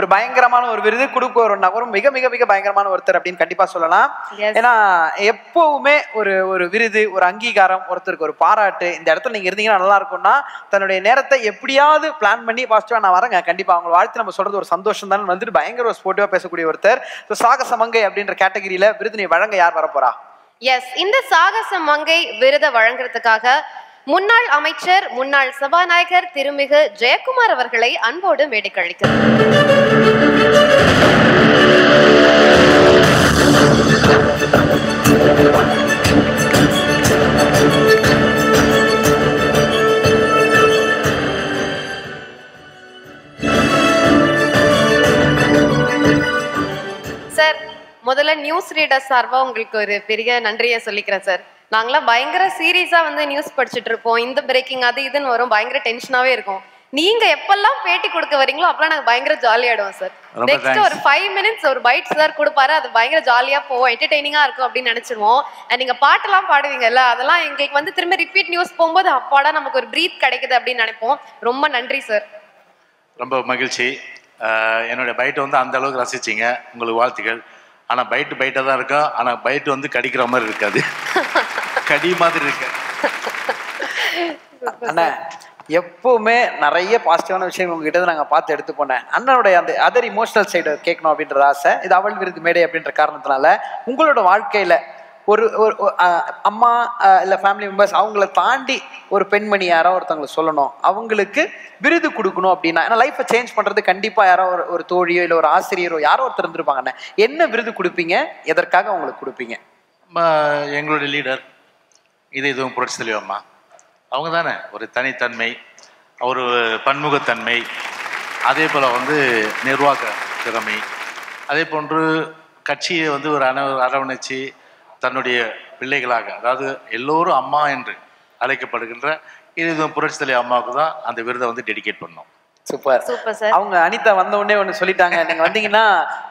ஒரு பயங்கரமான ஒரு விருது கொடுக்க ஒரு நபரும் மிக மிக மிக பயங்கரமான ஒருத்தர் அப்படின்னு கண்டிப்பா சொல்லலாம். ஏன்னா எப்பவுமே ஒரு ஒரு விருது, ஒரு அங்கீகாரம், ஒருத்தருக்கு ஒரு பாராட்டு, இந்த இடத்துல நீங்க இருந்தீங்கன்னா நல்லா இருக்கும்னா தன்னுடைய நேரத்தை எப்படியாவது பிளான் பண்ணி பாசிட்டிவா நான் வரேங்க கண்டிப்பா அவங்க வாழ்த்து நம்ம சொல்றது ஒரு சந்தோஷம் தானே வந்துட்டு பயங்கர ஒரு ஸ்போர்ட்டிவா பேசக்கூடிய ஒருத்தர். சாகச மங்கை அப்படின்ற கேட்டகரியில விருதினை வழங்க யார் வரப்போறா? இந்த சாகச மங்கை விருதை வழங்குறதுக்காக முன்னாள் அமைச்சர், முன்னாள் சபாநாயகர் திருமிகு ஜெயக்குமார் அவர்களை அன்போடு மேடைக்கு அழைக்கிறேன். சார், முதல்ல நியூஸ் ரீடர் சார்பா உங்களுக்கு ஒரு பெரிய நன்றியை சொல்லிக்கிறேன் சார். நாங்களாம் பயங்கர சீரியஸா வந்து நியூஸ் படிச்சுட்டு இருப்போம். இந்த பிரேக்கிங் அது இதுன்னு வரும், பயங்கர டென்ஷனாவே இருக்கும். நீங்க எப்பெல்லாம் பேட்டி கொடுக்க வரீங்களோ அப்பெல்லாம் நாங்க பயங்கர ஜாலியாடுவோம் சார். நெக்ஸ்ட் ஒரு 5 minutes ஒரு பைட் சார் கொடுப்பாரு, அது பயங்கர ஜாலியா போவோம், என்டர்டெய்னிங்கா இருக்கும் அப்படின்னு நினைச்சிருவோம். நீங்க பாட்டெல்லாம் பாடுவீங்கல்ல, அதெல்லாம் எங்களுக்கு வந்து திரும்ப ரிப்பீட் நியூஸ் போகும்போது அப்பாடா நமக்கு ஒரு பிரீத் கிடைக்குது அப்படின்னு நினைப்போம். ரொம்ப நன்றி சார். ரொம்ப மகிழ்ச்சி. என்னுடைய பைட்டை வந்து அந்த அளவுக்கு ரசிச்சிங்க, உங்களுக்கு வாழ்த்துக்கள். ஆனால் பைட்டாக தான் இருக்கும், ஆனால் பைட்டு வந்து கடிக்கிற மாதிரி இருக்காது, கடி மாதிரி இருக்கு. அண்ணா எப்பவுமே நிறைய பாசிட்டிவான விஷயங்கள் உங்ககிட்ட நாங்கள் பார்த்து எடுத்து போனேன். அண்ணனுடைய அந்த அதர் இமோஷனல் சைடு கேட்கணும் அப்படின்ற ஆசை, இது அவள் விருது மேடை அப்படின்ற காரணத்தினால உங்களோட வாழ்க்கையில ஒரு அம்மா இல்லை ஃபேமிலி மெம்பர்ஸ் அவங்கள தாண்டி ஒரு பெண்மணி யாரோ ஒருத்தவங்களுக்கு சொல்லணும், அவங்களுக்கு விருது கொடுக்கணும் அப்படின்னா, ஏன்னா லைஃப்பை சேஞ்ச் பண்ணுறது கண்டிப்பாக யாரோ ஒரு தோழியோ இல்லை ஒரு ஆசிரியரோ யாரோ ஒருத்தர் இருந்திருப்பாங்கண்ணே. என்ன விருது கொடுப்பீங்க, எதற்காக அவங்களுக்கு கொடுப்பீங்க? எங்களுடைய லீடர் இதுவும் புரட்சி தலைவம்மா அவங்க தானே. ஒரு தனித்தன்மை, ஒரு பன்முகத்தன்மை, அதே போல் வந்து நிர்வாக திறமை, அதே போன்று கட்சியை வந்து ஒரு அரவணைச்சு தன்னுடைய பிள்ளைகளாக, அதாவது எல்லோரும் அம்மா என்று அழைக்கப்படுகின்ற இதுவும் புரட்சி தலைவர் அம்மாவுக்கு தான் அந்த விருதை வந்து டெடிகேட் பண்ணோம். Super super sir. அவங்க அனிதா வந்த உடனே ஒன்று சொல்லிட்டாங்க, நீங்க வந்தீங்கன்னா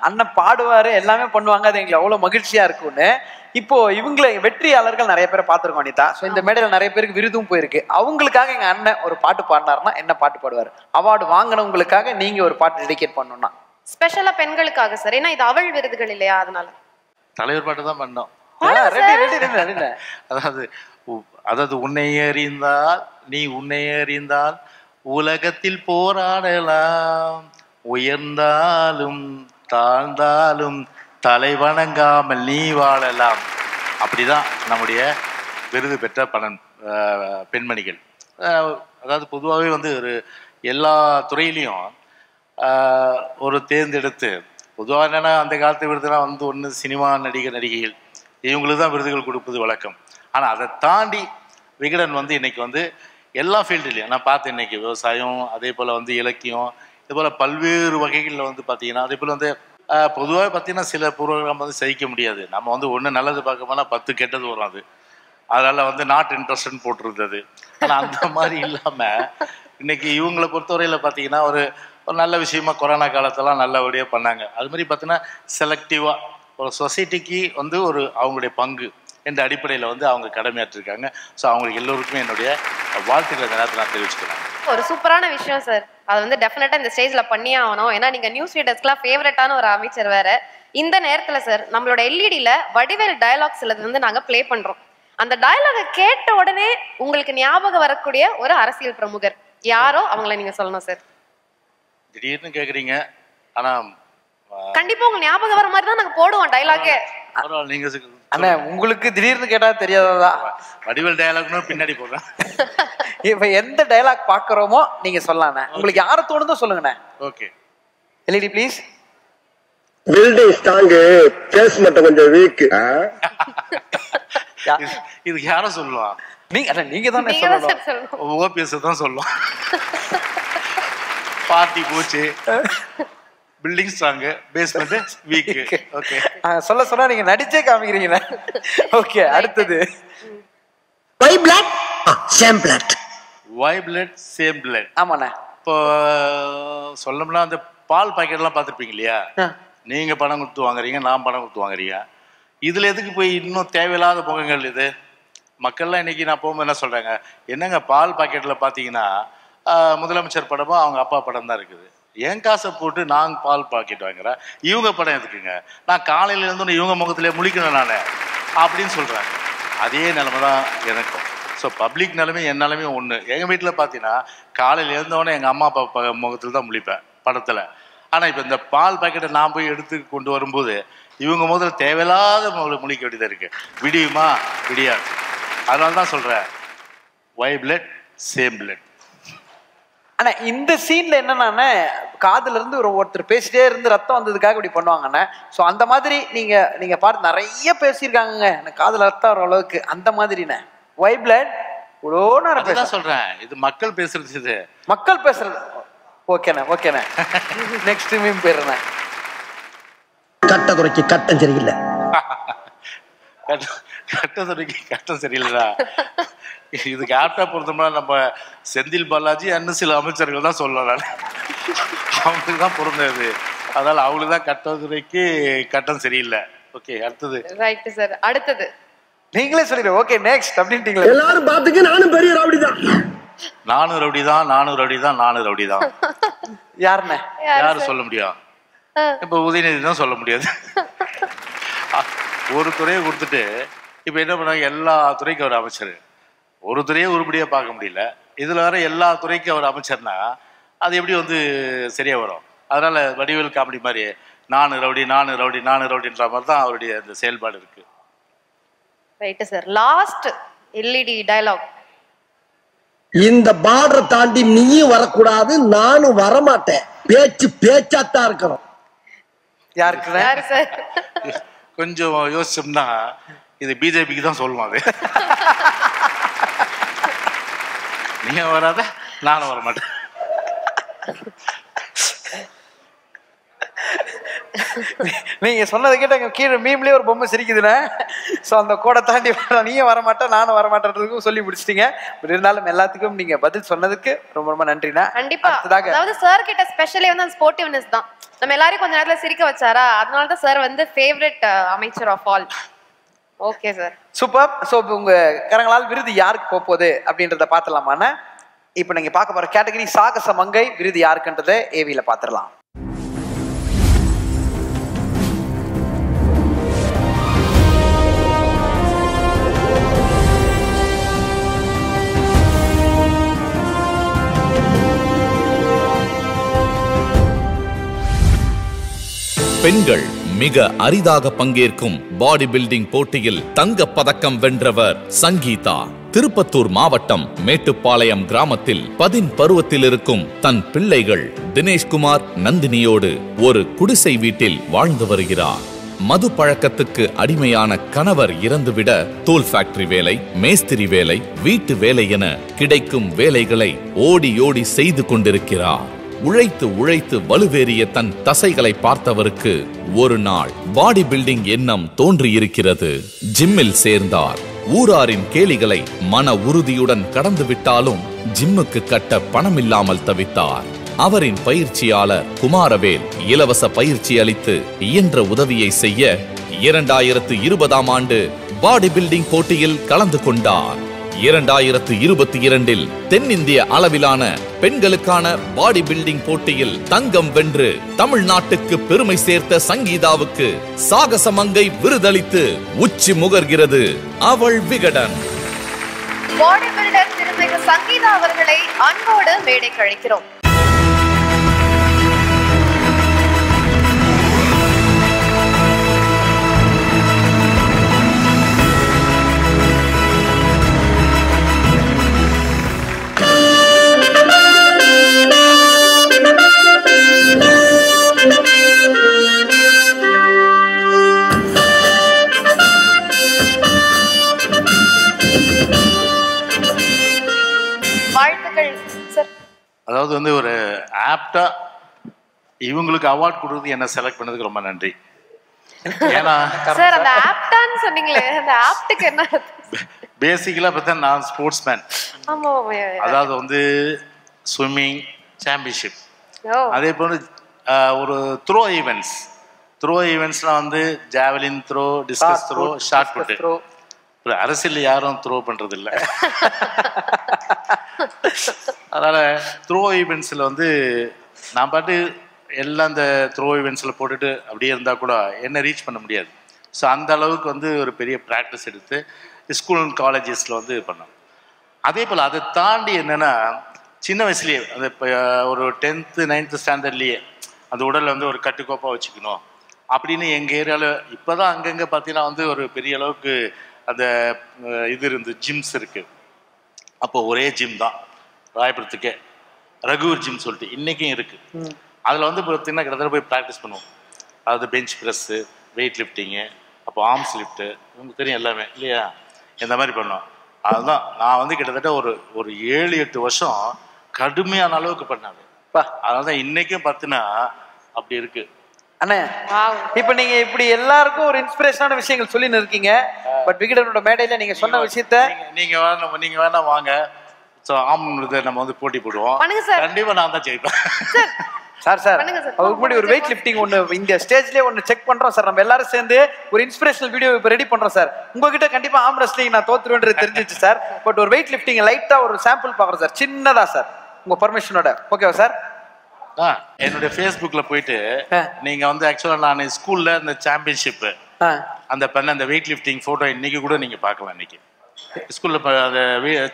அண்ணன் பாடுவாரு எல்லாமே பண்ணுவாங்க, அது எங்களுக்கு அவ்வளோ மகிழ்ச்சியா இருக்கும்னு. இப்போ இவங்களை வெற்றியாளர்கள் நிறைய பேரை பார்த்துருக்கோம் அனிதா. ஸோ இந்த மேடையில் நிறைய பேருக்கு விருதும் போயிருக்கு. அவங்களுக்காக எங்க அண்ணன் ஒரு பாட்டு பாடினாருன்னா என்ன பாட்டு பாடுவார்? அவார்டு வாங்கினவங்களுக்காக நீங்க ஒரு பாட்டு டெடிகேட் பண்ணணும்னா? ஸ்பெஷலா பெண்களுக்காக சார், ஏன்னா இது அவள் விருதுகள் இல்லையா, அதனால தலைவர் பாட்டு தான் பண்ணோம். அதாவது உன்னை அறிந்தால் நீ உன்னை அறிந்தால் உலகத்தில் போராடலாம், உயர்ந்தாலும் தாழ்ந்தாலும் தலை வணங்காமல் நீ வாழலாம். அப்படிதான் நம்முடைய விருது பெற்ற பெண்மணிகள். அதாவது பொதுவாகவே வந்து ஒரு எல்லா துறையிலையும் ஒரு தேர்ந்தெடுத்து, பொதுவாக என்னென்னா அந்த காலத்து விருதுலாம் வந்து ஒன்று சினிமா நடிகைகள் இவங்களுக்கு தான் விருதுகள் கொடுப்பது வழக்கம். ஆனால் அதை தாண்டி விகடன் வந்து இன்னைக்கு வந்து எல்லா ஃபீல்டுலையும் நான் பார்த்து இன்னைக்கு விவசாயம், அதே போல் வந்து இலக்கியம், இது போல் பல்வேறு வகைகளில் வந்து பார்த்தீங்கன்னா, அதே போல் வந்து பொதுவாக பார்த்தீங்கன்னா சில ப்ரோக்ராம் வந்து சகிக்க முடியாது. நம்ம வந்து ஒன்று நல்லது பார்க்க போனால் 10 கெட்டது வரும். அதனால் வந்து நாட் இன்ட்ரெஸ்ட்னு போட்டிருந்தது. ஆனால் அந்த மாதிரி இல்லாமல் இன்னைக்கு இவங்களை பொறுத்தவரையில் பார்த்தீங்கன்னா ஒரு நல்ல விஷயமா கொரோனா காலத்தெல்லாம் நல்லபடியாக பண்ணாங்க. அது மாதிரி பார்த்தீங்கன்னா செலக்டிவாக ஒரு சொசைட்டிக்கு வந்து ஒரு அவங்களுடைய பங்கு என்ற அடிப்படையில் வந்து அவங்க கடமையாற்றிருக்காங்க. ஸோ அவங்களுக்கு எல்லோருக்குமே என்னுடைய வாழ்த்துக்களை இந்த நேரத்தில் நான் தெரிவிச்சுக்கிறேன். ஒரு சூப்பரான விஷயம் சார், அது வந்து டெஃபினட்டா இந்த ஸ்டேஜ்ல பண்ணியே ஆகணும். ஏன்னா நீங்க நியூஸ் ரீடர்ஸ்க்குலாம் ஃபேவரட்டான ஒரு அமைச்சர் வேற. இந்த நேரத்துல சார் நம்மளோட எல்இடியில வடிவேல் டயலாக்ஸ் வந்து நாங்க பிளே பண்றோம். அந்த டயலாக கேட்ட உடனே உங்களுக்கு ஞாபகம் வரக்கூடிய ஒரு அரசியல் பிரமுகர் யாரோ அவங்கள நீங்க சொல்லணும் சார். திடீர்னு கேக்குறீங்க, ஆனா கண்டிப்பா உங்களுக்கு ஞாபகம் வர மாதிரி தான் நாங்க போடுவோம் டயலாகே. நீங்க அண்ணா உங்களுக்கு திடீர்னு கேட்டா தெரியாததா? வடிவேல் டயலாக்னு பின்னாடி போடுறேன். இப்ப எந்த டயலாக் பாக்குறோமோ நீங்க சொல்லலாம். உங்களுக்கு யார தோணுதோ சொல்லுங்கண்ணே. Okay, LED please. Building strong, base மட்டும் கொஞ்சம் வீக். இது யார சொல்லுவா? நீங்க தான் சொல்லணும். ஓபிஎஸ் தான் சொல்லும். பார்ட்டி போச்சு, building strong, basement weak. Okay, சொல்ல சொன்னா நீங்க நடிச்சே காமிக்கிறீங்க. ஓகே, அடுத்தது வை பிளட் சேம் பிளட். வை பிளட் சேம் பிளட். ஆமாண்ணே. இப்போ சொல்லணும்னா அந்த பால் பாக்கெட்லாம் பார்த்துருப்பீங்க இல்லையா? நீங்க பணம் கொடுத்து வாங்குறீங்க, நான் பணம் கொடுத்து வாங்குறீங்க. இதுல எதுக்கு போய் இன்னும் தேவையில்லாத முகங்கள் இது? மக்கள்லாம் இன்னைக்கு நான் போகும்போது என்ன சொல்றாங்க, என்னங்க பால் பாக்கெட்ல பாத்தீங்கன்னா முதலமைச்சர் படமும் அவங்க அப்பா படம் தான் இருக்குது. என் காசை போட்டு நான் பால் பாக்கெட் வாங்குறேன், இவங்க படம் எதுக்குங்க, நான் காலையில இருந்தோன்னு இவங்க முகத்திலே முழிக்கணும் நான் அப்படின்னு சொல்றாங்க. அதே நிலைமை தான் எனக்கும். ஸோ பப்ளிக் நிலைமை என் நிலைமை ஒன்று. எங்கள் வீட்டில் பார்த்தீங்கன்னா காலையில் இருந்தோடனே எங்கள் அம்மா அப்பா முகத்தில் தான் முழிப்பேன் படத்தில். ஆனால் இப்போ இந்த பால் பாக்கெட்டை நான் போய் எடுத்து கொண்டு வரும்போது இவங்க முதல்ல தேவையில்லாத முழிக்க வேண்டியதாக இருக்குது. விடியுமா விடியாது. அதனால தான் சொல்கிறேன், ஒய் பிளட் சேம் பிளட். ஆனா இந்த சீன்ல என்னன்னா காதுல இருந்து ஒருத்தர் பேசிட்டே இருந்து ரத்தம் வந்ததுக்காக இப்படி பண்ணுவாங்கண்ணே. ஸோ அந்த மாதிரி நீங்க பார்த்து நிறைய பேசியிருக்காங்க, எனக்கு காதுல ரத்தம் வர அளவுக்கு அந்த மாதிரிண்ணே. ஒய் பிளட் இவ்வளோ நேரம் சொல்றேன், இது மக்கள் பேசுறது, இது மக்கள் பேசுறது. ஓகேண்ணே ஓகேண்ணே. நெக்ஸ்ட் மீம் போயிடுறேன். கட்ட குறைக்கு கட்டம் சரியில்லை, கட்டத்துறைக்கு கட்டம் சரியில்லைடா. இதுக்கு ஆப்டா பொருத்தமா நம்ம செந்தில் பாலாஜி அண்ணன் சில அமைச்சர்கள் தான் சொல்லலாம். அவங்களுக்கு தான் பொருந்தது. அதனால அவங்களுக்கு தான் கட்டத்துறைக்கு கட்டம் சரியில்லை. ஓகே, அடுத்தது. ரைட் சார், அடுத்தது நீங்களே சொல்லிடுங்க. ஓகே நெக்ஸ்ட் அப்படின்ட்டீங்களா? எல்லாரும் பாத்துக்க, நானும் பெரிய ரவுடி தான். நானும் ரவுடி தான், நானும் ரவுடி தான், நானும் ரவுடி தான். யாருண்ணே? யாரு சொல்ல முடியும்? இப்ப உதயநிதி தான் சொல்ல முடியாது. ஒரு துறையை கொடுத்துட்டு இப்ப என்ன பண்ணாங்க, எல்லா துறைக்கும் அவர் அமைச்சர். ஒரு துறையை உருப்படியா பார்க்க முடியல, இதுல வேற எல்லா துறைக்கும் அவர் அமைச்சர்னா அது எப்படி வந்து சரியா வரும்? அதனால வடிவேல் காமெடி மாதிரி நானு ரவுடி நானு ரவுடி நானு ரவுடின்ற மாதிரி தான் அவருடைய அந்த செயல்பாடு இருக்கு. Right sir, last LED dialogue. இந்த பார்டரை தாண்டி நீயும் வரக்கூடாது, நானும் வரமாட்டேன். பேச்சு பேச்சாத்தான் இருக்கணும். யாருக்கு? யாரு சார்? கொஞ்சம் யோசிச்சோம்னா இது பிஜேபிக்கு தான் சொல்லுவோம். அது நீங்க வராத, நானும் வரமாட்டேன். நீங்க சொன்னதை கேட்ட கீழே மீம்லயே ஒரு பொம்மை சிரிக்குதுண்ணே. ஸோ அந்த கோடை தாண்டி நீயும் வரமாட்டேன் நானும் வரமாட்டேன்றதுக்கும் சொல்லி முடிச்சிட்டீங்க. பட் இருந்தாலும் எல்லாத்துக்கும் நீங்க பதில் சொன்னதுக்கு ரொம்ப ரொம்ப நன்றிண்ணா. கண்டிப்பா. அதாவது சார் கிட்ட ஸ்பெஷலி வந்து ஸ்போர்ட்டிவ்னஸ் தான் நம்ம எல்லாரையும் கொஞ்ச நேரத்துல சிரிக்க வச்சாரா, அதனால தான் சார் வந்து ஃபேவரட் அமைச்சர் of all. Okay sir, super. So இப்போ உங்க கரங்களால் விருது யாருக்கு போகுது அப்படின்றத பார்த்துடலாமாண்ணா? இப்போ நீங்க பார்க்க போற கேட்டகரி சாகச மங்கை. விருது யாருக்குன்றதை ஏவியில பார்த்துடலாம். பெண்கள் மிக அரிதாக பங்கேற்கும் பாடி பில்டிங் போட்டியில் தங்கப் பதக்கம் வென்றவர் சங்கீதா. திருப்பத்தூர் மாவட்டம் மேட்டுப்பாளையம் கிராமத்தில் 10 பருவத்தில் இருக்கும் தன் பிள்ளைகள் தினேஷ்குமார் நந்தினியோடு ஒரு குடிசை வீட்டில் வாழ்ந்து வருகிறார். மது பழக்கத்துக்கு அடிமையான கணவர் இறந்துவிட தோல் ஃபேக்டரி வேலை, மேஸ்திரி வேலை, வீட்டு வேலை என கிடைக்கும் வேலைகளை ஓடி ஓடி செய்து கொண்டிருக்கிறார். உழைத்து உழைத்து வலுவேறிய தன் தசைகளை பார்த்தவருக்கு ஒரு நாள் பாடி பில்டிங் எண்ணம் தோன்றியிருக்கிறது. ஜிம்மில் சேர்ந்தார். ஊராரின் கேலிகளை மன உறுதியுடன் கடந்து விட்டாலும் ஜிம்முக்கு கட்ட பணமில்லாமல் தவித்தார். அவரின் பயிற்சியாளர் குமாரவேல் இலவச பயிற்சி அளித்து இயன்ற உதவியை செய்ய 2020ஆம் ஆண்டு பாடி பில்டிங் போட்டியில் கலந்து கொண்டார். 2022இல் தென்னிந்திய அளவிலான பெண்களுக்கான பாடி பில்டிங் போட்டியில் தங்கம் வென்று தமிழ்நாட்டுக்கு பெருமை சேர்த்த சங்கீதாவுக்கு சாகசமங்கை விருதளித்து உச்சி முகர்கிறது அவள் விகடன். பாடி பில்டர் திருமிகு சங்கீதா அவர்களை அன்போடு மேடை கழிக்கிறோம். அதாவது வந்து ஒரு ஆப்டா இவங்களுக்கு அவார்ட் கொடுத்து என்ன செலக்ட் பண்ணதுக்கு ரொம்ப நன்றி. ஏன்னா சார் அந்த ஆப்டான்னு சொன்னீங்களே, அந்த ஆப்டுக்கு என்ன? பேசிக்கலா பார்த்தா நான் ஸ்போர்ட்ஸ் மேன். ஆமா, அதாவது வந்து ஸ்விம்மிங் சாம்பியன்ஷிப், அதே போல ஒரு த்ரோ ஈவெண்ட்ஸ்லாம் வந்து javelin throw, discus throw, shot put. அரசியல் யாரும் த்ரோ பண்றது இல்லை. அதனால த்ரோ ஈவெண்ட்ஸ்ல வந்து நான் பாட்டு எல்லாம் இந்த த்ரோ ஈவெண்ட்ஸில் போட்டுட்டு அப்படியே இருந்தால் கூட என்ன ரீச் பண்ண முடியாது. ஸோ அந்த அளவுக்கு வந்து ஒரு பெரிய ப்ராக்டிஸ் எடுத்து ஸ்கூல் அண்ட் காலேஜஸில் வந்து பண்ணோம். அதே போல் அதை தாண்டி என்னென்னா சின்ன வயசுலேயே அந்த இப்போ ஒரு 10th 9th ஸ்டாண்டர்ட்லேயே அந்த உடலை வந்து ஒரு கட்டுக்கோப்பாக வச்சுக்கணும் அப்படின்னு எங்கள் ஏரியாவில் இப்போ தான் அங்கங்கே பார்த்தீங்கன்னா வந்து ஒரு பெரிய அளவுக்கு அந்த இது இருந்து ஜிம்ஸ் இருக்குது. அப்போது ஒரே ஜிம் தான் ராயபுரத்துக்கே, ரகுவர் ஜிம் சொல்லிட்டு இன்றைக்கும் இருக்குது. அதில் வந்து பார்த்தீங்கன்னா கிட்டத்தட்ட போய் ப்ராக்டிஸ் பண்ணுவோம். அதாவது பெஞ்ச் ப்ரெஸ்ஸு, வெயிட் லிஃப்டிங்கு, அப்போ ஆர்ம்ஸ் லிஃப்ட்டு, உங்களுக்கு தெரியும் எல்லாமே இல்லையா, இந்த மாதிரி பண்ணோம். அதுதான் நான் வந்து கிட்டத்தட்ட ஒரு 7-8 வருஷம் கடுமையான அளவுக்கு பண்ணாது. அதனால தான் இன்னைக்கும் பார்த்தீங்கன்னா அப்படி இருக்கு. அண்ணே இப்ப நீங்க இப்படி எல்லாருக்கும் ஒரு இன்ஸ்பிரேஷனான விஷயங்கள் சொல்லி இருக்கீங்க. பட் விகடனோட மேடையில நீங்க சொன்ன விஷயத்த நீங்க வேணா வாங்க. நம்ம வந்து போட்டி போடுவோம். கண்டிப்பா நான் தான் ஜெயிப்பேன். சார் அதுக்கு முன்னாடி ஒரு வெயிட் லிஃப்டிங் ஒன்று இந்த ஸ்டேஜ்லேயே ஒன்று செக் பண்ணுறோம் சார். நம்ம எல்லாரும் சேர்ந்து ஒரு இன்ஸ்பிரேஷனல் வீடியோ இப்போ ரெடி பண்ணுறோம் சார். உங்ககிட்ட கண்டிப்பாக ஆர்ம் ரெஸ்லிங் நான் தோத்துருவேன்றது தெரிஞ்சிச்சு சார். பட் ஒரு வெயிட் லிஃப்டிங் லைட்டாக ஒரு சாம்பிள் பார்க்குறோம் சார், சின்னதா சார், உங்கள் பர்மிஷனோட. ஓகேவா சார்? என்னுடைய ஃபேஸ்புக்கில் போயிட்டு நீங்கள் வந்து ஆக்சுவலாக நான் ஸ்கூலில் இந்த சாம்பியன்ஷிப்பு அந்த வெயிட் லிஃப்டிங் ஃபோட்டோ இன்னைக்கு கூட நீங்கள் பார்க்கலாம். இன்னைக்கு ஸ்கூலில் அந்த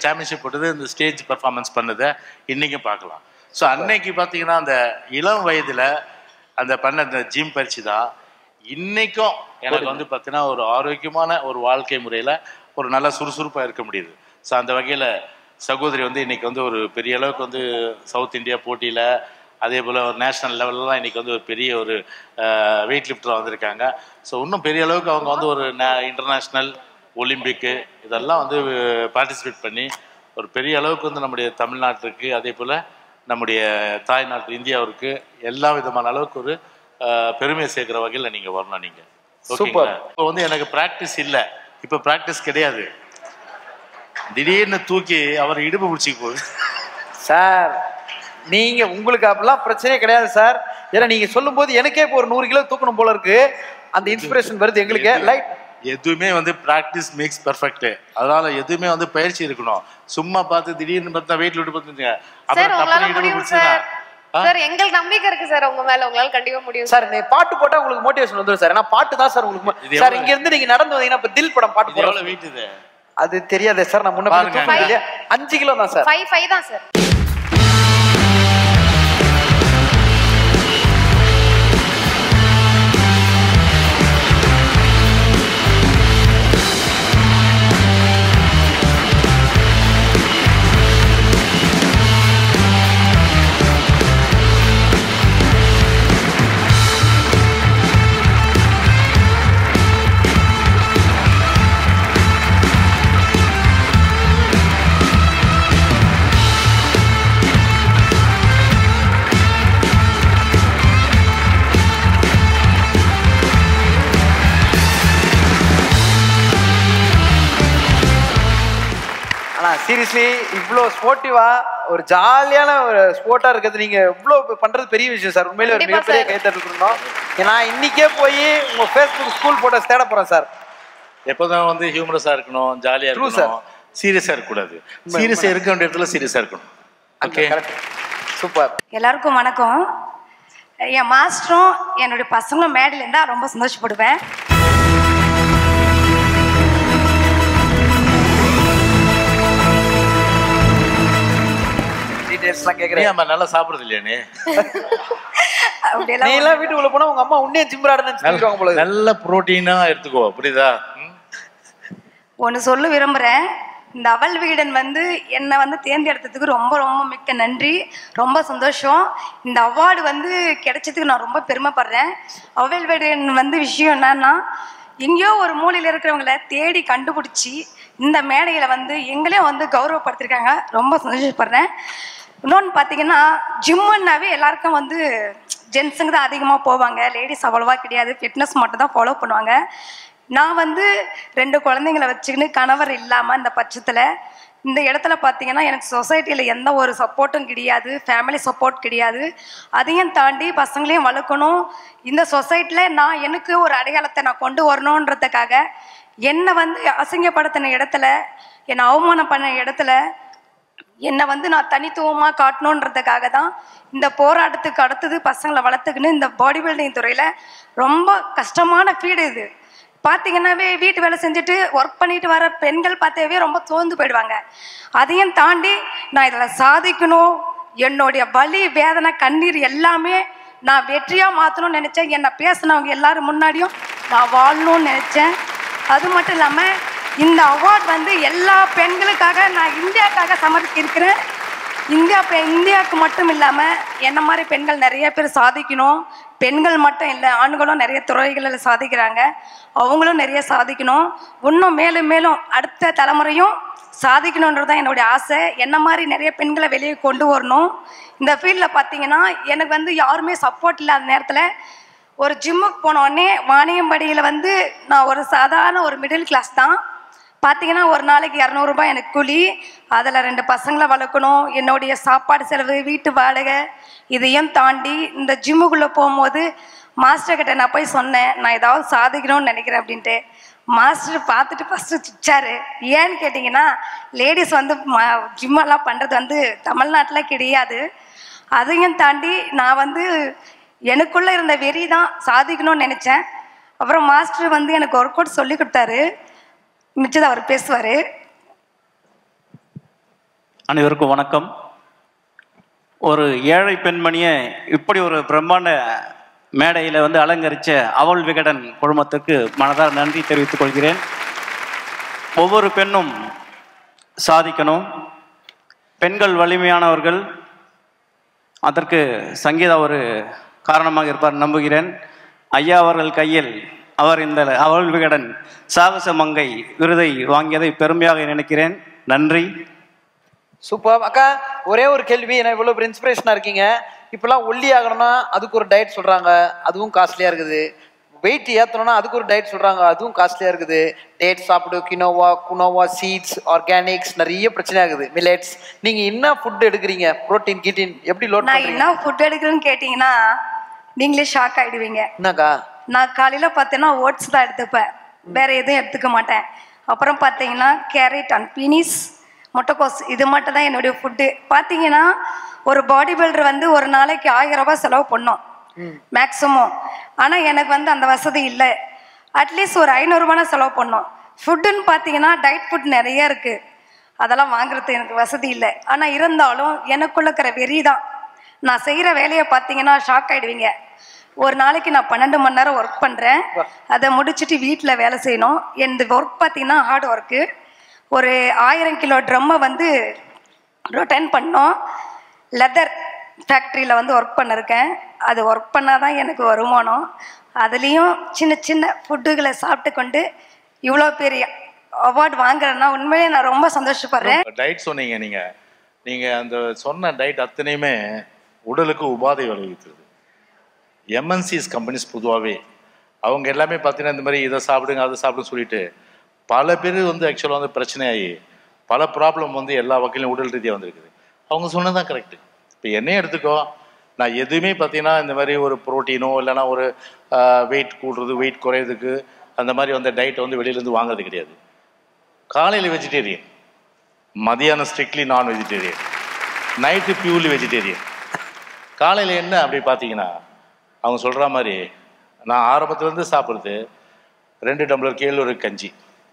சாம்பியன்ஷிப் போட்டது இந்த ஸ்டேஜ் பர்ஃபார்மன்ஸ் பண்ணதை இன்றைக்கும் பார்க்கலாம். ஸோ அன்னைக்கு பார்த்தீங்கன்னா அந்த இளம் வயதில் அந்த பண்ண அந்த ஜிம் பயிற்சி தான் இன்னைக்கும் எனக்கு வந்து பார்த்தீங்கன்னா ஒரு ஆரோக்கியமான ஒரு வாழ்க்கை முறையில் ஒரு நல்ல சுறுசுறுப்பாக இருக்க முடியுது. ஸோ அந்த வகையில் சகோதரி வந்து இன்னைக்கு வந்து ஒரு பெரிய அளவுக்கு வந்து சவுத் இந்தியா போட்டியில், அதே போல் ஒரு நேஷ்னல் லெவல்லாம் இன்னைக்கு வந்து ஒரு பெரிய ஒரு வெயிட் லிஃப்டராக வந்திருக்காங்க. ஸோ இன்னும் பெரிய அளவுக்கு அவங்க வந்து ஒரு இன்டர்நேஷ்னல், ஒலிம்பிக்கு இதெல்லாம் வந்து பார்ட்டிசிபேட் பண்ணி ஒரு பெரிய அளவுக்கு வந்து நம்முடைய தமிழ்நாட்டுக்கு, அதே போல் நம்முடைய தாய் நாட்டு இந்தியாவிற்கு எல்லா விதமான அளவுக்கு ஒரு பெருமையை சேர்க்கிற வகையில் நீங்கள் வரணும். நீங்கள் ஓகேங்களா? இப்போ வந்து எனக்கு ப்ராக்டிஸ் இல்லை, இப்போ ப்ராக்டிஸ் கிடையாது. திடீர்னு தூக்கி அவர் இடுப்பு பிடிச்சிக்கு போகுது சார். நீங்க உங்களுக்கு அப்படிலாம் பிரச்சனையே கிடையாது சார். ஏன்னா நீங்க சொல்லும் போது எனக்கே இப்போ ஒரு 100 கிலோ தூக்கணும் போல இருக்கு. அந்த இன்ஸ்பிரேஷன் வருது எங்களுக்கு. லைட் எதுவுமே வந்து ப்ராக்டிஸ் மேக்ஸ் பர்ஃபெக்ட். அதனால எதுவுமே வந்து பயிற்சி இருக்கணும். சும்மா பார்த்து திடீர்னு பார்த்தா வெயிட் விட்டு பார்த்துங்க சார். எங்களுக்கு நம்பிக்கை இருக்கு சார் உங்க மேல. உங்களால கண்டிப்பா முடியும் சார். நீ பாட்டு போட்டா உங்களுக்கு மோட்டிவேஷன் வந்துரும் சார். ஏன்னா பாட்டு தான் சார் உங்களுக்கு. சார் இங்க இருந்து நீங்க நடந்து வந்தீங்கன்னா இப்ப தில் படம் பாட்டு போறோம். எவ்வளவு வெயிட் இது? அது தெரியாதே சார். நான் முன்ன 5 கிலோ தான் சார். 5 தான் சார். சீரியஸ்லி இவ்வளோ ஸ்போர்ட்டிவா ஒரு ஜாலியான ஒரு ஸ்போர்ட்டா இருக்கிறது நீங்க இவ்வளோ பண்றது பெரிய விஷயம் சார். உண்மையிலே ஒரு மிகப்பெரிய கைத்தட்டல் இருக்கணும். நான் இன்னைக்கே போய் உங்க ஃபேஸ்புக் ஸ்கூல் போட்டோஸ் தேட போறேன் சார். எப்போதான் வந்து ஹியூமரஸா இருக்கணும், ஜாலியா இருக்கணும், சீரியஸா இருக்கக்கூடாது. சீரியஸா இருக்க வேண்டிய இடத்துல சீரியஸா இருக்கணும். Okay, super. எல்லாருக்கும் வணக்கம். என் மாஸ்டரும் என்னுடைய பசங்களும் மேடையில் இருந்தால் ரொம்ப சந்தோஷப்படுவேன். நல்லா சாப்பிடுறது இல்லையா நீ? நீ எல்லாம் வீட்டுக்குள்ள போனா உங்க அம்மா உன்னே ஜிம்ராடுன்னு நல்ல புரோட்டீனா எடுத்துக்கோ, புரியுதா? ஒன்னு சொல்ல விரும்புறேன். இந்த அவள் விகடன் வந்து என்னை வந்து தேர்ந்தெடுத்ததுக்கு ரொம்ப ரொம்ப மிக்க நன்றி. ரொம்ப சந்தோஷம். இந்த அவார்டு வந்து கிடைச்சதுக்கு நான் ரொம்ப பெருமைப்படுறேன். அவள் விகடன் வந்து விஷயம் என்னன்னா, எங்கேயோ ஒரு மூலையில் இருக்கிறவங்கள தேடி கண்டுபிடிச்சி இந்த மேடையில் வந்து எங்களையும் வந்து கௌரவப்படுத்திருக்காங்க. ரொம்ப சந்தோஷப்படுறேன். இன்னொன்று பார்த்தீங்கன்னா, ஜிம்முன்னாவே எல்லாருக்கும் வந்து ஜென்ஸுங்க தான் அதிகமாக போவாங்க, லேடிஸ் அவ்வளோவா கிடையாது. ஃபிட்னஸ் மட்டும் தான் ஃபாலோ பண்ணுவாங்க. நான் வந்து 2 குழந்தைங்களை வச்சுக்கின்னு கணவர் இல்லாமல் இந்த பட்சத்தில் இந்த இடத்துல பார்த்தீங்கன்னா எனக்கு சொசைட்டியில் எந்த ஒரு சப்போர்ட்டும் கிடையாது, ஃபேமிலி சப்போர்ட் கிடையாது. அதையும் தாண்டி பசங்களையும் வளர்க்கணும். இந்த சொசைட்டியில் நான் எனக்கு ஒரு அடையாளத்தை நான் கொண்டு வரணுன்றதுக்காக என்னை வந்து அசிங்கப்படுத்தின இடத்துல, என்னை அவமானம் பண்ண இடத்துல என்னை வந்து நான் தனித்துவமாக காட்டணுன்றதுக்காக தான் இந்த போராட்டத்துக்கு அடுத்தது பசங்களை வளர்த்துக்கின்னு இந்த பாடி பில்டிங் துறையில் ரொம்ப கஷ்டமான ஃபீல்டு இது. பார்த்தீங்கன்னாவே வீட்டு வேலை செஞ்சுட்டு ஒர்க் பண்ணிட்டு வர பெண்கள் பார்த்தாவே ரொம்ப சோர்ந்து போயிடுவாங்க. அதையும் தாண்டி நான் இதில் சாதிக்கணும், என்னுடைய வலி வேதனை கண்ணீர் எல்லாமே நான் வெற்றியாக மாற்றணும்னு நினச்சேன். என்னை பேசினவங்க எல்லாரும் முன்னாடியும் நான் வாழணும்னு நினச்சேன். அது மட்டும் இல்லாமல் இந்த அவார்ட் வந்து எல்லா பெண்களுக்காக நான் இந்தியாவுக்காக சமர்ப்பிக்கிறேன். இந்தியாவுக்கு மட்டும் இல்லாமல் என்ன மாதிரி பெண்கள் நிறைய பேர் சாதிக்கணும். பெண்கள் மட்டும் இல்லை, ஆண்களும் நிறைய துறைகளில் சாதிக்கிறாங்க. அவங்களும் நிறைய சாதிக்கணும். இன்னும் மேலும் மேலும் அடுத்த தலைமுறையும் சாதிக்கணுன்றது தான் என்னுடைய ஆசை. என்ன மாதிரி நிறைய பெண்களை வெளியே கொண்டு வரணும். இந்த ஃபீல்டில் பார்த்தீங்கன்னா எனக்கு வந்து யாருமே சப்போர்ட் இல்லாத நேரத்தில் ஒரு ஜிம்முக்கு போனோடனே வாணியம்படியில் வந்து நான் ஒரு சாதாரண ஒரு மிடில் கிளாஸ் தான். பார்த்தீங்கன்னா ஒரு நாளைக்கு 200 ரூபாய் எனக்கு கூலி. அதில் 2 பசங்களை வளர்க்கணும், என்னுடைய சாப்பாடு செலவு, வீட்டு வாடகை, இதையும் தாண்டி இந்த ஜிம்முக்குள்ளே போகும்போது மாஸ்டர்கிட்ட நான் போய் சொன்னேன், நான் ஏதாவது சாதிக்கணும்னு நினைக்கிறேன் அப்படின்ட்டு. மாஸ்டர் பார்த்துட்டு ஃபஸ்ட்டு சிரிச்சாரு. ஏன்னு கேட்டிங்கன்னா லேடிஸ் வந்து ஜிம்மெல்லாம் பண்ணுறது வந்து தமிழ்நாட்டில் கிடையாது. அதையும் தாண்டி நான் வந்து எனக்குள்ளே இருந்த வெறி தான் சாதிக்கணும்னு நினச்சேன். அப்புறம் மாஸ்டர் வந்து எனக்கு ஒர்க் அவுட் சொல்லி கொடுத்தாரு. மிச்சது அவர் பேசுவார். அனைவருக்கும் வணக்கம். ஒரு ஏழை பெண்மணியை இப்படி ஒரு பிரம்மாண்ட மேடையில் வந்து அலங்கரித்த அவள் விகடன் குழுமத்துக்கு மனதார நன்றி தெரிவித்துக் கொள்கிறேன். ஒவ்வொரு பெண்ணும் சாதிக்கணும். பெண்கள் வலிமையானவர்கள். அதற்கு சங்கீதா ஒரு காரணமாக இருப்பார் நம்புகிறேன். ஐயா அவர்கள் கையில் அவர் இந்த அவள் விகடன் சாகச மங்கை விருதை வாங்கியதை பெருமையாக நினைக்கிறேன். நன்றி. சூப்பர் அக்கா. ஒரே ஒரு கேள்வி, ஏன்னா இவ்வளோ இன்ஸ்பிரேஷனாக இருக்கீங்க. இப்போலாம் ஒல்லி ஆகணும்னா அதுக்கு ஒரு டயட் சொல்கிறாங்க, அதுவும் காஸ்ட்லியாக இருக்குது. வெயிட் ஏற்றணும்னா அதுக்கு ஒரு டயட் சொல்கிறாங்க, அதுவும் காஸ்ட்லியாக இருக்குது. டேட் சாப்பிடு, குனோவா சீட்ஸ், ஆர்கானிக்ஸ், நிறைய பிரச்சனை ஆகுது. மில்லட்ஸ். நீங்கள் என்ன ஃபுட் எடுக்கிறீங்க? புரோட்டீன் கீட்டின் எப்படி லோட் நான் என்ன ஃபுட் எடுக்கிறேன்னு கேட்டிங்கன்னா நீங்களே ஷாக் ஆகிடுவீங்க. என்னக்கா? நான் காலையில் பார்த்தீங்கன்னா ஓட்ஸ் தான் எடுத்துப்பேன், வேறு எதுவும் எடுத்துக்க மாட்டேன். அப்புறம் பார்த்தீங்கன்னா கேரட் அண்ட் பீனிஸ், முட்டைக்கோஸ், இது மட்டும் தான் என்னுடைய ஃபுட்டு. பார்த்தீங்கன்னா ஒரு பாடி பில்டர் வந்து ஒரு நாளைக்கு 1000 ரூபாய் செலவு பண்ணோம் மேக்ஸிமம். ஆனால் எனக்கு வந்து அந்த வசதி இல்லை. அட்லீஸ்ட் ஒரு 500 ரூபாய் செலவு பண்ணோம். ஃபுட்டுன்னு பார்த்தீங்கன்னா டயட் ஃபுட் நிறைய இருக்குது, அதெல்லாம் வாங்குறது எனக்கு வசதி இல்லை. ஆனால் இருந்தாலும் எனக்குள்ள இருக்கிற வெறி தான். நான் செய்கிற வேலையை பார்த்தீங்கன்னா ஷாக் ஆகிடுவீங்க. ஒரு நாளைக்கு நான் 12 மணி நேரம் ஒர்க் பண்ணுறேன். அதை முடிச்சுட்டு வீட்டில் வேலை செய்யணும். இந்த ஒர்க் பார்த்தீங்கன்னா ஹார்ட் ஒர்க்கு. ஒரு 1000 கிலோ ட்ரம்மை வந்து ரொட்டைன் பண்ணோம். லெதர் ஃபேக்ட்ரியில் வந்து ஒர்க் பண்ணிருக்கேன். அது ஒர்க் பண்ணால் தான் எனக்கு வருமானம். அதுலேயும் சின்ன சின்ன ஃபுட்டுகளை சாப்பிட்டு கொண்டு இவ்வளோ பெரிய அவார்டு வாங்குறேன்னா உண்மையிலே நான் ரொம்ப சந்தோஷப்படுறேன். டயட் சொன்னீங்க நீங்கள் அந்த சொன்ன டயட் அத்தனையுமே உடலுக்கு உபாதை விளைவிக்கிறது. எம்என்சிஸ் கம்பெனிஸ் பொதுவாகவே அவங்க எல்லாமே பார்த்தீங்கன்னா இந்த மாதிரி இதை சாப்பிடுங்க அதை சாப்பிடுன்னு சொல்லிட்டு பல பேர் வந்து ஆக்சுவலாக வந்து பிரச்சனையாகி பல ப்ராப்ளம் வந்து எல்லா வகையிலும் உடல் ரீதியாக வந்துருக்குது. அவங்க சொன்னதான் கரெக்டு. இப்போ என்னையே எடுத்துக்கோ, நான் எதுவுமே பார்த்தீங்கன்னா இந்த மாதிரி ஒரு ப்ரோட்டீனோ இல்லைனா ஒரு வெயிட் கூடுறது வெயிட் குறையிறதுக்கு அந்த மாதிரி வந்து டயட்டை வந்து வெளியிலேருந்து வாங்குறது கிடையாது. காலையில் வெஜிடேரியன், மதியானம் ஸ்ட்ரிக்ட்லி நான் வெஜிடேரியன், நைட்டு பியூர்லி வெஜிடேரியன். காலையில் என்ன அப்படி பார்த்தீங்கன்னா அவங்க சொல்கிற மாதிரி நான் ஆரம்பத்துலேருந்து சாப்பிட்றது 2 டம்ளர் கேழ்வரகு கஞ்சி,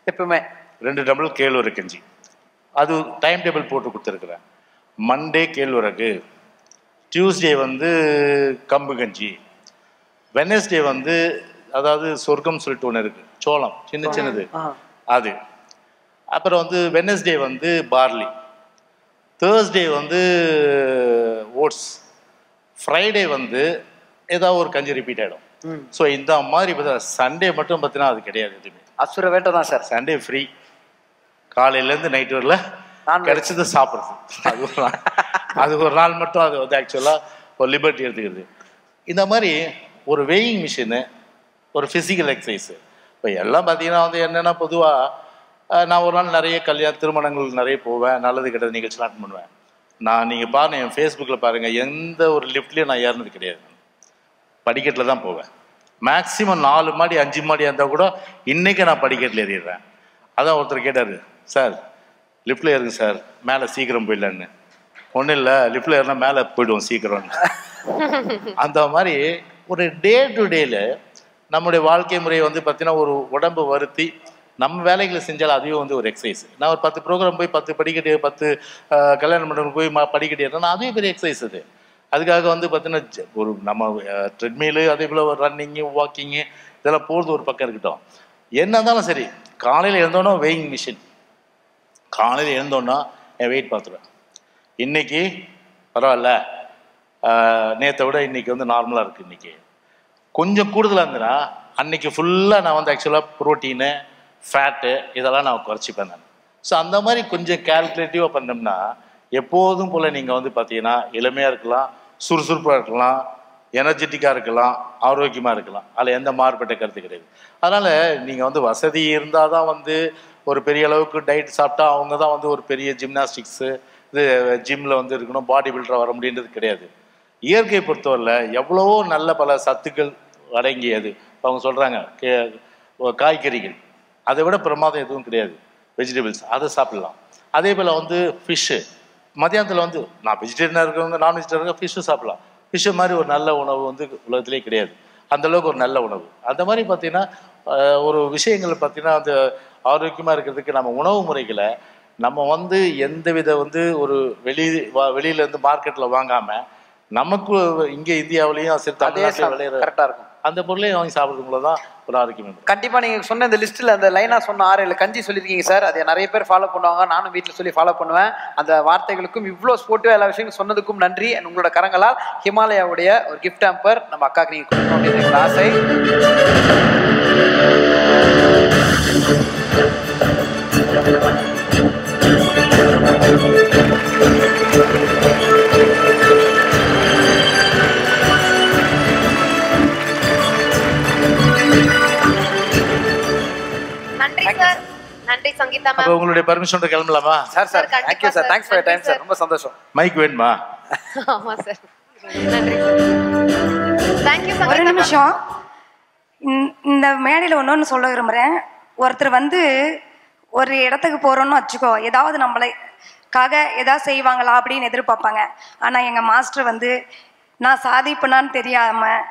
எப்பவுமே 2 டம்ளர் கேழ்வரகு கஞ்சி. அது டைம் டேபிள் போட்டு கொடுத்துருக்குறேன். மண்டே கேழ்வரகு, டியூஸ்டே வந்து கம்பு கஞ்சி, வெனஸ்டே வந்து அதாவது சொர்க்கம் சொல்லிட்டு ஒன்று இருக்குது, சோளம் சின்ன சின்னது அது. அப்புறம் வந்து வெனஸ்டே வந்து பார்லி, தேர்ஸ்டே வந்து ஓட்ஸ், ஃப்ரைடே வந்து ஏதாவது ஒரு கஞ்சி ரிப்பீட் ஆகிடும். ஸோ இந்த மாதிரி பார்த்தா சண்டே மட்டும் பார்த்தீங்கன்னா அது கிடையாது. எதுவுமே அசுர வேட்டை தான் சார். Sunday free. காலையிலேருந்து நைட்டு வரல கிடைச்சது சாப்பிட்றது. அது ஒரு நாள் மட்டும் அது வந்து ஆக்சுவலாக ஒரு லிபர்ட்டி எடுத்துக்கிறது. இந்த மாதிரி ஒரு வெயிங் மிஷினு, ஒரு ஃபிசிக்கல் எக்ஸசைஸு. இப்போ எல்லாம் பார்த்தீங்கன்னா வந்து என்னென்னா பொதுவாக நான் ஒரு நாள் நிறைய திருமணங்கள் நிறைய போவேன், நல்லது கெட்டது நிகழ்ச்சிலாம் அட்டன் பண்ணுவேன். நான் நீங்கள் பாருங்கள் என் ஃபேஸ்புக்கில் பாருங்கள், எந்த ஒரு லிஃப்ட்லேயும் நான் ஏறினது கிடையாது. படிக்கட்டில் தான் போவேன். மேக்ஸிமம் 4 மாடி 5 மாடி இருந்தால் கூட இன்றைக்கி நான் படிக்கட்டில் ஏறிடுறேன். அதான் ஒருத்தர் கேட்டார், சார் லிஃப்ட்டில் ஏறுங்க சார், மேலே சீக்கிரம் போயிடலான்னு. ஒன்றும் இல்லை, லிஃப்ட்டில் ஏறினா மேலே போயிடுவோம் சீக்கிரம். அந்த மாதிரி ஒரு டே டு டேல நம்முடைய வாழ்க்கை முறையை வந்து பார்த்தீங்கன்னா ஒரு உடம்பு வருத்தி நம்ம வேலைகளை செஞ்சாலும் அதுவே வந்து ஒரு எக்ஸசைஸ். நான் ஒரு 10 ப்ரோக்ராம் போய் 10 படிக்கட்டு 10 கல்யாண மண்டபம் போய் படிக்கட்டு ஏறினா அதுவே பெரிய எக்ஸசைஸ் அது. அதுக்காக வந்து பார்த்தீங்கன்னா ஒரு நம்ம ட்ரெட்மீலு அதே போல் ஒரு ரன்னிங்கு வாக்கிங்கு இதெல்லாம் போகிறது ஒரு பக்கம் இருக்கட்டும். என்ன இருந்தாலும் சரி, காலையில் எழுந்தோன்னா வெயிங் மிஷின், காலையில் எழுந்தோன்னா என் வெயிட் பார்த்துருவேன். இன்னைக்கு பரவாயில்ல, நேற்றை விட இன்னைக்கு வந்து நார்மலாக இருக்குது. இன்னைக்கு கொஞ்சம் கூடுதலாக இருந்ததுன்னா அன்னைக்கு ஃபுல்லாக நான் வந்து ஆக்சுவலாக ப்ரோட்டீனு ஃபேட்டு இதெல்லாம் நான் குறைச்சிப்பேன் நான். ஸோ அந்த மாதிரி கொஞ்சம் கேல்குலேட்டிவாக பண்ணோம்னா எப்போதும் போல் நீங்கள் வந்து பார்த்தீங்கன்னா இளமையாக இருக்கலாம், சுறுசுறுப்பாக இருக்கலாம், எனர்ஜெட்டிக்காக இருக்கலாம், ஆரோக்கியமாக இருக்கலாம். அதில் எந்த மாறுபட்ட கருத்து கிடையாது. அதனால் நீங்கள் வந்து வசதி இருந்தால் தான் வந்து ஒரு பெரிய அளவுக்கு டயட் சாப்பிட்டா அவங்க தான் வந்து ஒரு பெரிய ஜிம்னாஸ்டிக்ஸு இது ஜிம்மில் வந்து இருக்கணும், பாடி பில்டராக வர முடியுன்றது கிடையாது. இயற்கையை பொறுத்தவரையில் எவ்வளவோ நல்ல பல சத்துக்கள் அடங்கியது. அவங்க சொல்கிறாங்க காய்கறிகள், அதை விட பிரமாதம் எதுவும் கிடையாது. வெஜிடபிள்ஸ் அதை சாப்பிடலாம். அதே போல் வந்து ஃபிஷ்ஷு, மதியானத்தில் வந்து நான் வெஜிடேரியனாக இருக்கிறவங்க நான் வெஜிடேரியனாக ஃபிஷ்ஷு சாப்பிடலாம். ஃபிஷ்ஷு மாதிரி ஒரு நல்ல உணவு வந்து உலகத்திலே கிடையாது. அந்தளவுக்கு ஒரு நல்ல உணவு. அந்த மாதிரி பார்த்திங்கன்னா ஒரு விஷயங்கள் பார்த்திங்கன்னா அந்த ஆரோக்கியமாக இருக்கிறதுக்கு நம்ம உணவு முறைகளை நம்ம வந்து எந்தவித வந்து ஒரு வெளியிலேருந்து மார்க்கெட்டில் வாங்காமல் நமக்கு இங்கே இந்தியாவிலையும் சரி தமிழ்நாட்டில் கரெக்டாக இருக்கும் அந்த பொருளையும் வாங்கி சாப்பிட்றதுக்குள்ள தான் ஒரு ஆரோக்கியம். கண்டிப்பாக நீங்கள் சொன்ன இந்த லிஸ்ட்டில் அந்த லைனாக சொன்ன 6-7 கஞ்சி சொல்லியிருக்கீங்க சார். அதை நிறைய பேர் ஃபாலோ பண்ணுவாங்க, நானும் வீட்டில் சொல்லி ஃபாலோ பண்ணுவேன். அந்த வார்த்தைகளுக்கும் இவ்வளோ ஸ்போர்ட்டிவாக எல்லா விஷயங்களும் சொன்னதுக்கும் நன்றி. உங்களோட கரங்களால் ஹிமாலயாவுடைய ஒரு கிஃப்ட் ஹேம்பர் நம்ம அக்காவுக்கு நீங்கள் கொடுக்கணும் அப்படின்னு எங்கள் ஆசை. நன்றி சங்கீதா மேம். உங்களுடைய பர்மிஷனோட கிளம்பலாமா? Sir sir thank you sir, thanks for your time sir. ரொம்ப சந்தோஷம். மைக் வேணுமா? ஆமா சார், நன்றி. தேங்க்யூ சங்கீதா. ஒரு நிமிஷம், இந்த மேடையில் ஒன்று சொல்ல விரும்புகிறேன். ஒருத்தர் வந்து ஒரு இடத்துக்கு போகிறோன்னு வச்சுக்கோ, ஏதாவது நம்மளுக்காக ஏதாவது செய்வாங்களா அப்படின்னு எதிர்பார்ப்பாங்க. ஆனால் எங்கள் மாஸ்டர் வந்து நான் சாதிப்பேனான்னு தெரியாமல்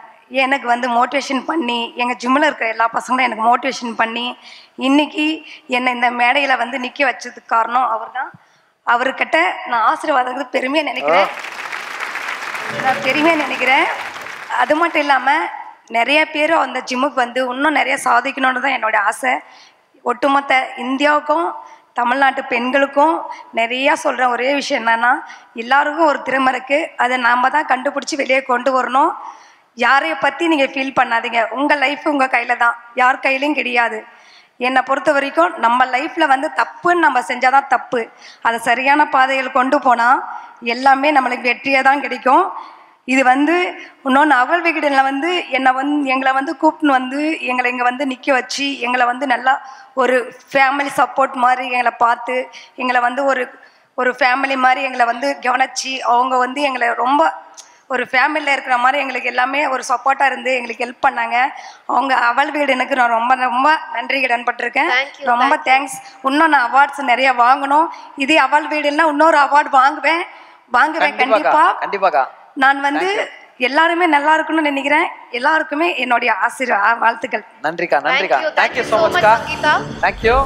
எனக்கு வந்து மோட்டிவேஷன் பண்ணி, எங்கள் ஜிம்மில் இருக்கிற எல்லா பசங்களும் எனக்கு மோட்டிவேஷன் பண்ணி இன்னைக்கு என்னை இந்த மேடையில் வந்து நிற்க வச்சதுக்கு காரணம் அவர் தான். அவர்கிட்ட நான் ஆசீர்வாதத்துக்கு பெருமையாக நினைக்கிறேன். அது மட்டும் இல்லாமல் நிறைய பேர் அந்த ஜிம்முக்கு வந்து இன்னும் நிறைய சாதிக்கணும்னு தான் என்னோடய ஆசை. ஒட்டுமொத்த இந்தியாவுக்கும் தமிழ்நாட்டு பெண்களுக்கும் நிறையா சொல்கிற ஒரே விஷயம் என்னென்னா, எல்லாருக்கும் ஒரு திறமை இருக்குது, அதை நாம் தான் கண்டுபிடிச்சி வெளியே கொண்டு வரணும். யாரைய பற்றி நீங்கள் ஃபீல் பண்ணாதீங்க, உங்கள் லைஃப் உங்கள் கையில் தான், யார் கையிலையும் கிடையாது. என்னை பொறுத்த வரைக்கும் நம்ம லைஃப்பில் வந்து தப்புன்னு நம்ம செஞ்சால் தான் தப்பு, அதை சரியான பாதையில் கொண்டு போனால் எல்லாமே நம்மளுக்கு வெற்றியாக தான் கிடைக்கும். இது வந்து இன்னொன்று அவள் விகடனில் வந்து எங்களை வந்து கூப்பிட்டு வந்து எங்களை இங்கே வந்து நிற்க வச்சு எங்களை வந்து நல்லா ஒரு ஃபேமிலி சப்போர்ட் மாதிரி எங்களை பார்த்து எங்களை வந்து ஒரு ஃபேமிலி மாதிரி எங்களை வந்து கவனிச்சு அவங்க வந்து எங்களை ரொம்ப ஒரு ஃபேமிலியில் இருக்கிற மாதிரி எங்களுக்கு எல்லாமே ஒரு சப்போர்ட்டாக இருந்து எங்களுக்கு ஹெல்ப் பண்ணாங்க. அவங்க அவள் வீடு எனக்கு நான் ரொம்ப ரொம்ப நன்றி கடன்பட்டிருக்கேன். ரொம்ப தேங்க்ஸ். இன்னும் நான் அவார்ட்ஸ் நிறைய வாங்கணும். இதே அவள் வீடுன்னா இன்னொரு அவார்டு வாங்குவேன் கண்டிப்பாக. நான் வந்து எல்லாருமே நல்லா இருக்கும்னு நினைக்கிறேன். எல்லாருக்குமே என்னுடைய வாழ்த்துக்கள். நன்றிக்கா. Thank you so much. தேங்க்யூ.